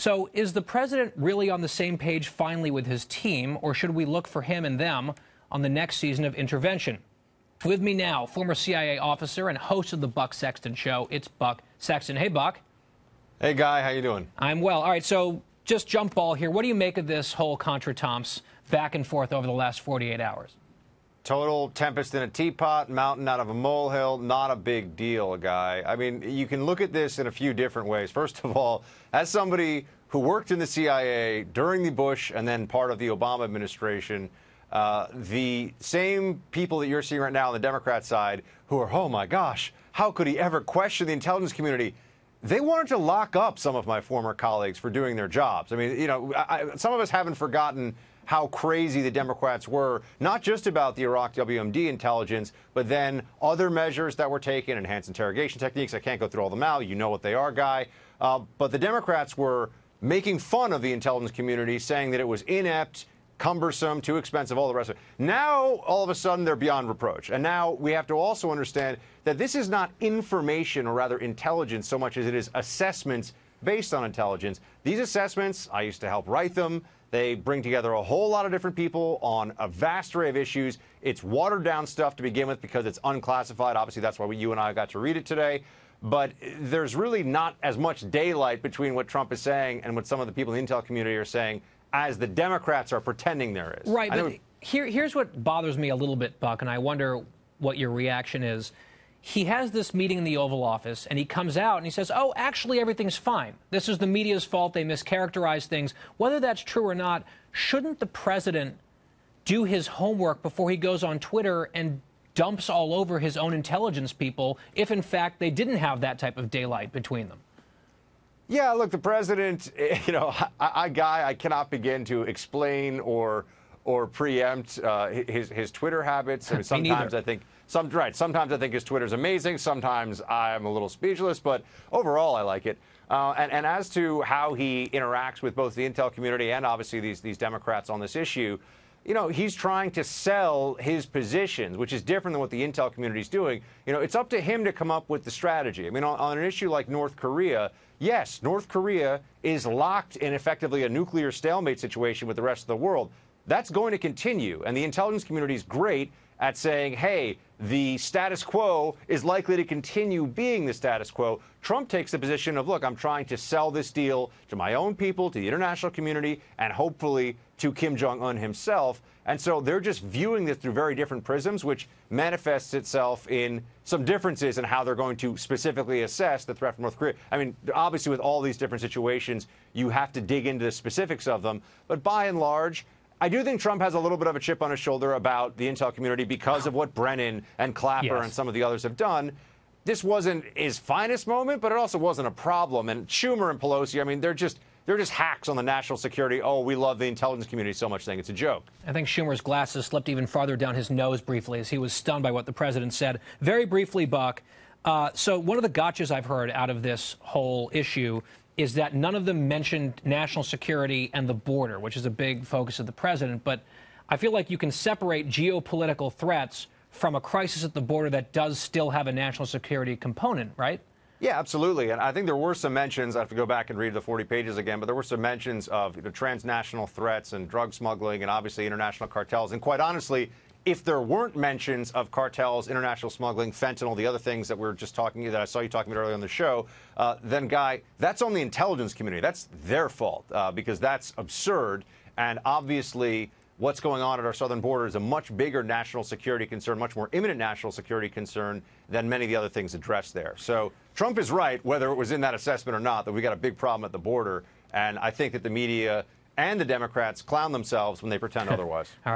So is the president really on the same page finally with his team, or should we look for him and them on the next season of Intervention? With me now, former CIA officer and host of the Buck Sexton Show, it's Buck Sexton. Hey, Buck. Hey, Guy. How you doing? I'm well. All right, so just jump ball here. What do you make of this whole contretemps back and forth over the last 48 hours? Total tempest in a teapot, mountain out of a molehill, not a big deal, Guy. I mean, you can look at this in a few different ways. First of all, as somebody who worked in the CIA during the Bush and then part of the Obama administration, the same people that you're seeing right now on the Democrat side who are, oh my gosh, how could he ever question the intelligence community? They wanted to lock up some of my former colleagues for doing their jobs. I mean, you know, some of us haven't forgotten how crazy the Democrats were, not just about the Iraq WMD intelligence, but then other measures that were taken, enhanced interrogation techniques. I can't go through all them now. You know what they are, Guy. But the Democrats were making fun of the intelligence community, saying that it was inept, cumbersome, too expensive, all the rest of it. Now, all of a sudden, they're beyond reproach. And now we have to also understand that this is not information, or rather intelligence, so much as it is assessments based on intelligence. These assessments, I used to help write them. They bring together a whole lot of different people on a vast array of issues. It's watered down stuff to begin with because it's unclassified. Obviously, that's why you and I got to read it today. But there's really not as much daylight between what Trump is saying and what some of the people in the intel community are saying as the Democrats are pretending there is. Right, but here's what bothers me a little bit, Buck, and I wonder what your reaction is. He has this meeting in the Oval Office, and he comes out and he says, oh, actually, everything's fine. This is the media's fault. They mischaracterized things. Whether that's true or not, shouldn't the president do his homework before he goes on Twitter and dumps all over his own intelligence people if, in fact, they didn't have that type of daylight between them? Yeah, look, the president, you know, Guy, I cannot begin to explain or preempt his Twitter habits. I mean, sometimes I think sometimes I think his Twitter's amazing. Sometimes I'm a little speechless, but overall I like it. And as to how he interacts with both the intel community and obviously these Democrats on this issue, you know, he's trying to sell his positions, which is different than what the intel community is doing. You know, it's up to him to come up with the strategy. I mean, on an issue like North Korea, yes, North Korea is locked in effectively a nuclear stalemate situation with the rest of the world. That's going to continue. And the intelligence community is great at saying, hey, the status quo is likely to continue being the status quo. Trump takes the position of, look, I'm trying to sell this deal to my own people, to the international community, and hopefully to Kim Jong-un himself. And so they're just viewing this through very different prisms, which manifests itself in some differences in how they're going to specifically assess the threat from North Korea. I mean, obviously, with all these different situations, you have to dig into the specifics of them. But by and large, I do think Trump has a little bit of a chip on his shoulder about the intel community because of what Brennan and Clapper and some of the others have done. This wasn't his finest moment, but it also wasn't a problem. And Schumer and Pelosi, I mean, they're just hacks on the national security. Oh, we love the intelligence community so much thing. It's a joke. I think Schumer's glasses slipped even farther down his nose briefly as he was stunned by what the president said. Very briefly, Buck, so one of the gotchas I've heard out of this whole issue is that none of them mentioned national security and the border, which is a big focus of the president. But I feel like you can separate geopolitical threats from a crisis at the border that does still have a national security component, right? Yeah, absolutely. And I think there were some mentions, I have to go back and read the 40 pages again, but there were some mentions of transnational threats and drug smuggling and obviously international cartels. And quite honestly, if there weren't mentions of cartels, international smuggling, fentanyl, the other things that we're just talking, that I saw you talking about earlier on the show, then, Guy, that's on the intelligence community. That's their fault because that's absurd. And obviously, what's going on at our southern border is a much bigger national security concern, much more imminent national security concern than many of the other things addressed there. So Trump is right, whether it was in that assessment or not, that we got a big problem at the border. And I think that the media and the Democrats clown themselves when they pretend otherwise. All right.